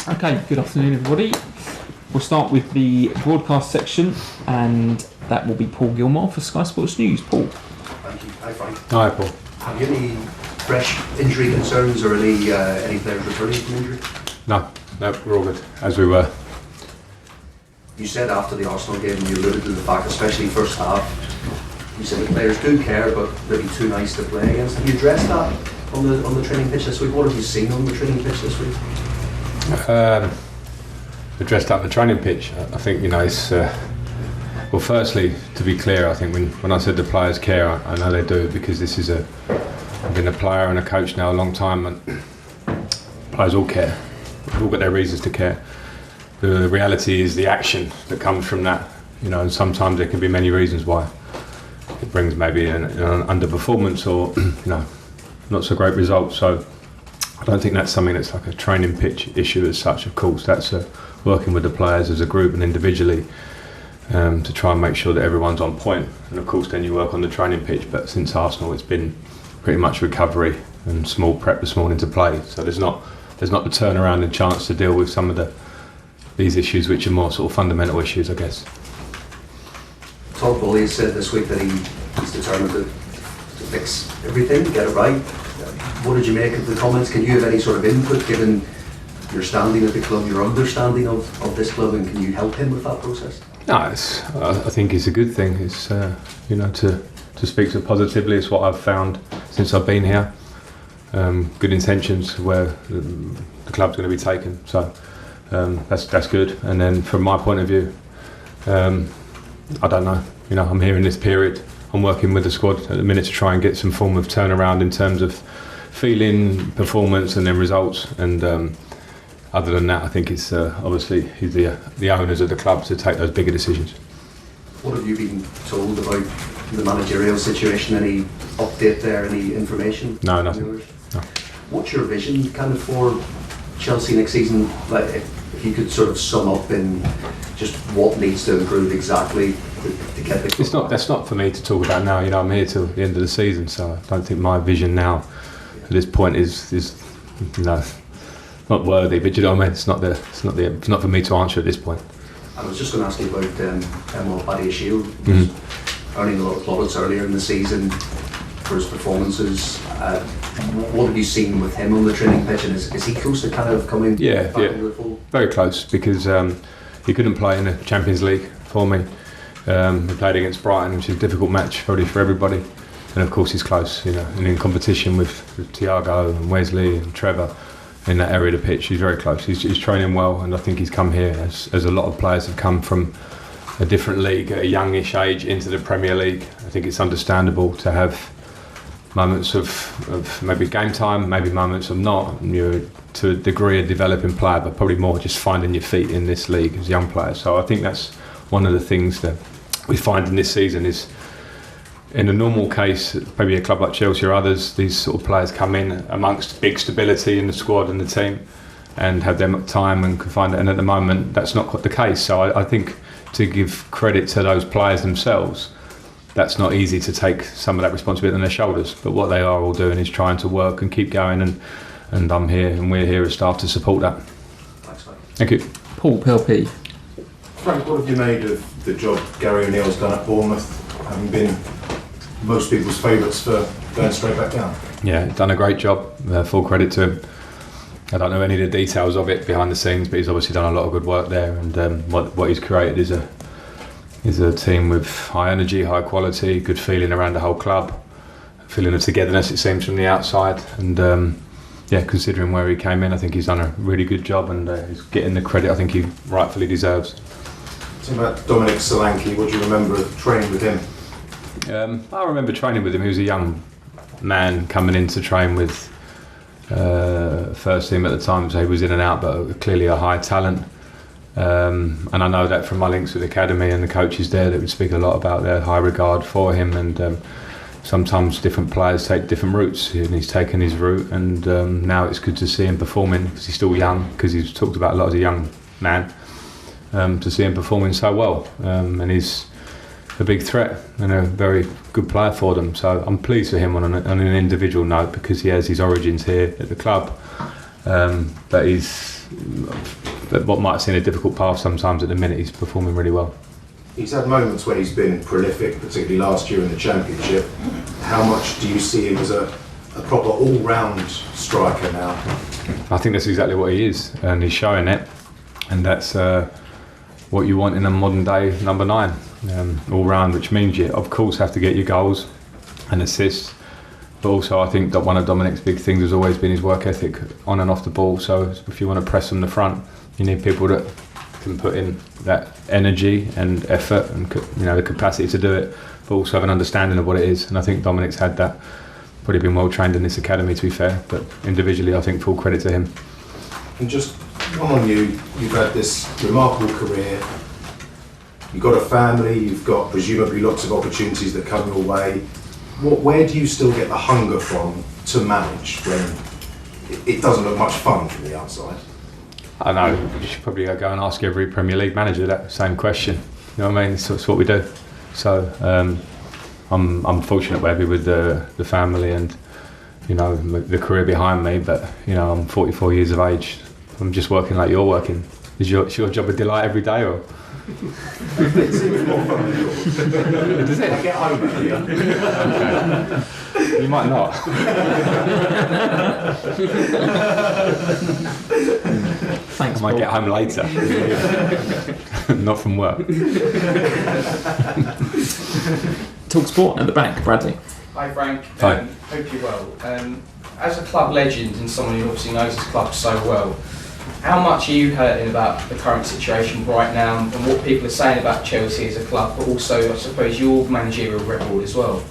Okay, good afternoon everybody. We'll start with the broadcast section, and that will be Paul Gilmore for Sky Sports News. Paul. Thank you. Hi Frank. Hi Paul. Have you any fresh injury concerns or any players returning from injury? No, we're all good, as we were. You said after the Arsenal game, you alluded to the fact, especially first half, you said the players do care, but maybe too nice to play against. Have you addressed that on the training pitch this week? What have you seen on the training pitch this week? Addressed up the training pitch. I think, it's well, firstly, to be clear, I think when I said the players care, I know they do, because this is I've been a player and a coach now a long time, and players all care. They've all got their reasons to care. The reality is the action that comes from that, and sometimes there can be many reasons why it brings maybe an underperformance or not so great results. So I don't think that's something that's like a training pitch issue as such. Of course, that's working with the players as a group and individually to try and make sure that everyone's on point. And of course, then you work on the training pitch. But since Arsenal, it's been pretty much recovery and small prep this morning to play. So there's not the turnaround and chance to deal with some of these issues, which are more sort of fundamental issues, I guess. Todd Boehly said this week that he's determined to fix everything, get it right. What did you make of the comments? Can you have any sort of input, given your standing at the club, your understanding of this club, and can you help him with that process? No, I think it's a good thing. It's to speak so positively. It's what I've found since I've been here. Good intentions where the club's going to be taken. So that's good. And then from my point of view, I don't know. I'm here in this period. I'm working with the squad at the minute to try and get some form of turnaround in terms of feeling, performance, and then results. And other than that, I think it's obviously the owners of the club to take those bigger decisions. What have you been told about the managerial situation? Any update there? Any information? No, nothing. No. What's your vision kind of for Chelsea next season? Like, if you could sort of sum up in just what needs to improve exactly to get the club. That's not for me to talk about now. I'm here till the end of the season, so I don't think my vision now at this point is not worthy. But you know what I mean? It's not for me to answer at this point. I was just going to ask you about Badiashille. Earning a lot of plaudits earlier in the season for his performances. What have you seen with him on the training pitch, and is he close to kind of coming back into the fold? Very close, because he couldn't play in the Champions League for me. He played against Brighton, which is a difficult match probably for everybody, and of course he's close, and in competition with Thiago and Wesley and Trevor in that area of the pitch. He's very close. He's training well, and I think he's come here as a lot of players have come from a different league at a youngish age into the Premier League. I think it's understandable to have moments of maybe game time, maybe moments of not. You're to a degree a developing player, but probably more just finding your feet in this league as young players. So I think that's one of the things that we find in this season is, in a normal case, maybe a club like Chelsea or others, these sort of players come in amongst big stability in the squad and the team and have their time and can find it. And at the moment, that's not quite the case. So I think to give credit to those players themselves, that's not easy to take some of that responsibility on their shoulders. But what they are all doing is trying to work and keep going, and I'm here and we're here as staff to support that. Thanks, mate. Thank you. Paul PLP. Frank, what have you made of the job Gary O'Neill's done at Bournemouth, having been most people's favourites for going straight back down? Yeah, done a great job. Full credit to him. I don't know any of the details of it behind the scenes, but he's obviously done a lot of good work there, and what he's created is a team with high energy, high quality, good feeling around the whole club, feeling of togetherness, it seems, from the outside. And considering where he came in, I think he's done a really good job, and he's getting the credit I think he rightfully deserves. Talking about Dominic Solanke, what do you remember of training with him? I remember training with him. He was a young man coming in to train with first team at the time, so he was in and out, but clearly a high talent. And I know that from my links with the academy and the coaches there, that would speak a lot about their high regard for him. And sometimes different players take different routes, and he's taken his route. And now it's good to see him performing, because he's still young, because he's talked about a lot as a young man. To see him performing so well, and he's a big threat and a very good player for them. So I'm pleased for him on an individual note, because he has his origins here at the club. but what might seem a difficult path sometimes. At the minute, he's performing really well. He's had moments when he's been prolific, particularly last year in the Championship. How much do you see him as a proper all-round striker now? I think that's exactly what he is, and he's showing it, and that's what you want in a modern-day number 9, all-round, which means you, of course, have to get your goals and assists, but also I think that one of Dominic's big things has always been his work ethic on and off the ball. So if you want to press from the front, you need people that can put in that energy and effort and the capacity to do it, but also have an understanding of what it is. And I think Dominic's had that. Probably been well trained in this academy, to be fair, but individually I think full credit to him. And just one on you, you've had this remarkable career, you've got a family, you've got presumably lots of opportunities that come your way. Where do you still get the hunger from to manage when it doesn't look much fun from the outside? I know, you should probably go and ask every Premier League manager that same question. You know what I mean? It's what we do. So I'm fortunate to be with the family and the career behind me. But I'm 44 years of age. I'm just working like you're working. Is your job a delight every day, or? It seems more fun than yours. Does it? I get home earlier. Okay. You might not. Thanks, I might get home later. Not from work. Talk Sport at the back, Bradley. Hi Frank. Hi. Hope you're well. As a club legend and someone who obviously knows this club so well, how much are you hurting about the current situation right now and what people are saying about Chelsea as a club, but also I suppose your managerial record as well?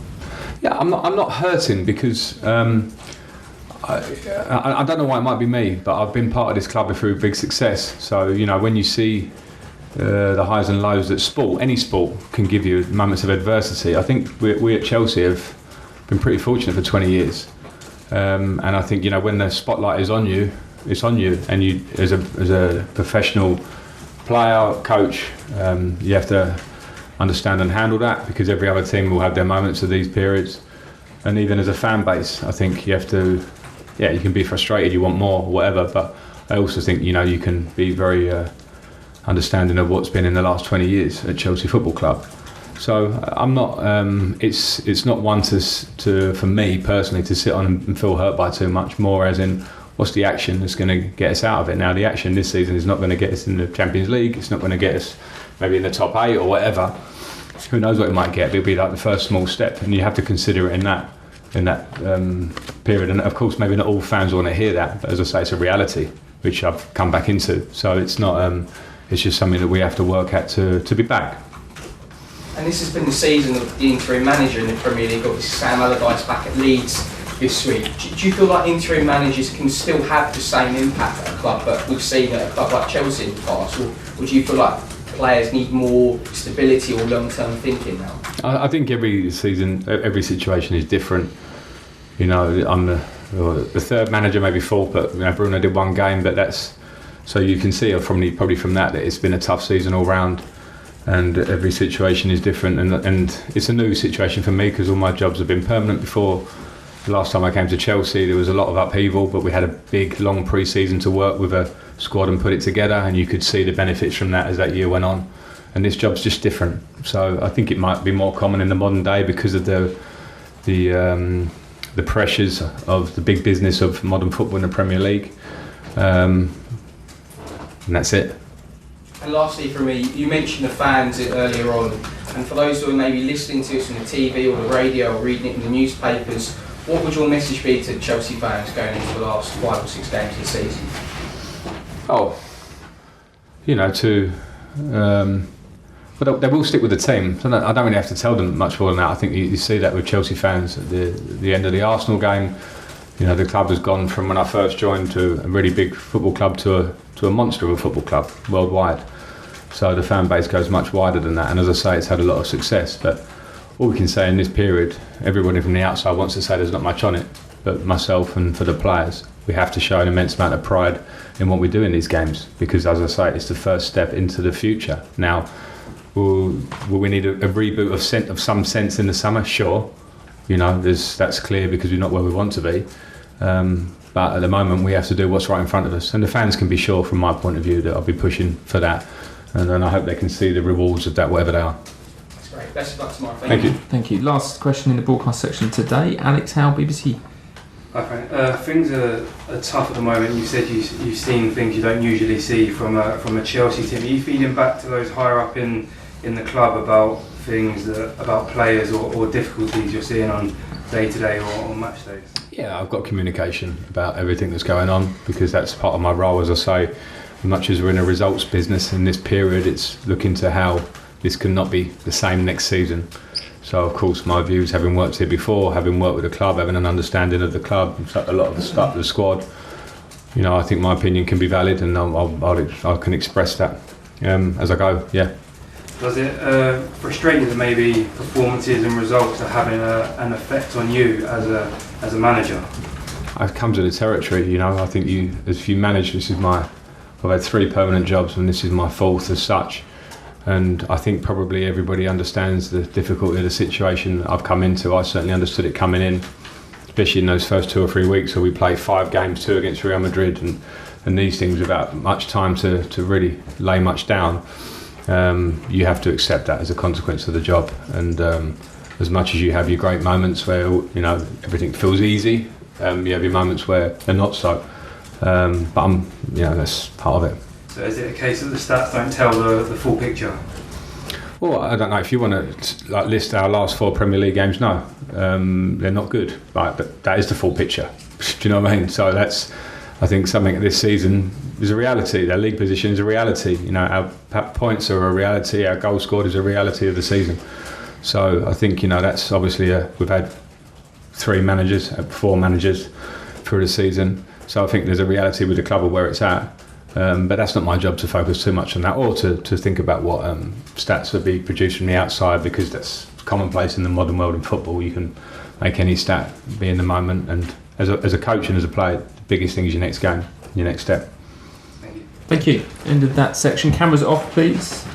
Yeah, I'm not hurting because I don't know why it might be me, but I've been part of this club through big success. So when you see the highs and lows that any sport can give you moments of adversity. I think we at Chelsea have been pretty fortunate for 20 years, and I think when the spotlight is on you, it's on you, and you as a professional player, coach, you have to understand and handle that, because every other team will have their moments of these periods. And even as a fan base, I think you have to, you can be frustrated, you want more, whatever, but I also think you can be very understanding of what's been in the last 20 years at Chelsea Football Club. So I'm not, it's not one for me personally to sit on and feel hurt by too much, more as in what's the action that's going to get us out of it. Now the action this season is not going to get us in the Champions League, it's not going to get us maybe in the top 8 or whatever. Who knows what it might get, but it'll be like the first small step, and you have to consider it in that period. And of course maybe not all fans want to hear that, but as I say, it's a reality which I've come back into. So it's not, it's just something that we have to work at to be back. And this has been the season of the interim manager in the Premier League. Obviously Sam Allardyce back at Leeds this week. Do you feel like interim managers can still have the same impact at a club that we've seen at a club like Chelsea in the past, or do you feel like players need more stability or long-term thinking now? I think every season, every situation is different. I'm the third manager, maybe fourth, but Bruno did one game, but that's so you can see probably from that it's been a tough season all round, and every situation is different, and it's a new situation for me because all my jobs have been permanent before. The last time I came to Chelsea there was a lot of upheaval, but we had a big long pre-season to work with a squad and put it together, and you could see the benefits from that as that year went on. And this job's just different, so I think it might be more common in the modern day because of the pressures of the big business of modern football in the Premier League, and that's it. And lastly for me, you mentioned the fans earlier on, and for those who are maybe listening to us on the TV or the radio or reading it in the newspapers, what would your message be to Chelsea fans going into the last 5 or 6 games of the season? But they will stick with the team. So I don't really have to tell them much more than that. I think you see that with Chelsea fans at the end of the Arsenal game. The club has gone from when I first joined to a really big football club to a monster of a football club worldwide. So the fan base goes much wider than that. And as I say, it's had a lot of success. But all we can say in this period, everybody from the outside wants to say there's not much on it. But myself and for the players, we have to show an immense amount of pride in what we do in these games, because as I say, it's the first step into the future. Now, will we need a reboot of some sense in the summer? Sure, that's clear because we're not where we want to be. But at the moment, we have to do what's right in front of us. And the fans can be sure, from my point of view, that I'll be pushing for that. And I hope they can see the rewards of that, whatever they are. That's great. Best of luck tomorrow. Thank you. Thank you. Last question in the broadcast section today. Alex Howe, BBC. Hi Frank. Things are tough at the moment. You said you've seen things you don't usually see from a Chelsea team. Are you feeding back to those higher up in the club about things about players or difficulties you're seeing on day-to-day or match days? Yeah, I've got communication about everything that's going on, because that's part of my role. As I say, as much as we're in a results business in this period, it's looking to how this cannot be the same next season. So of course my views, having worked here before, having worked with the club, having an understanding of the club, a lot of the stuff, the squad, you know, I think my opinion can be valid, and I can express that as I go. Yeah. Does it frustrate you that maybe performances and results are having an effect on you as a manager? I've come to the territory, you know. I think if you manage, I've had 3 permanent jobs, and this is my 4th as such. And I think probably everybody understands the difficulty of the situation that I've come into. I certainly understood it coming in, especially in those first 2 or 3 weeks where we played 5 games, 2 against Real Madrid, and these things without much time to really lay much down. You have to accept that as a consequence of the job. And as much as you have your great moments where, you know, everything feels easy, you have your moments where they're not so. But that's part of it. So is it a case that the stats don't tell the full picture? Well, I don't know. If you want to list our last 4 Premier League games, no, they're not good. But that is the full picture. Do you know what I mean? So I think something this season is a reality. Our league position is a reality. You know, our points are a reality. Our goal scored is a reality of the season. So I think, you know, that's obviously we've had 4 managers through the season. So I think there's a reality with the club of where it's at. But that's not my job to focus too much on that, or to think about what stats would be produced from the outside, because that's commonplace in the modern world in football. You can make any stat be in the moment, and as a coach and as a player, the biggest thing is your next game, your next step. Thank you. End of that section. Cameras off, please.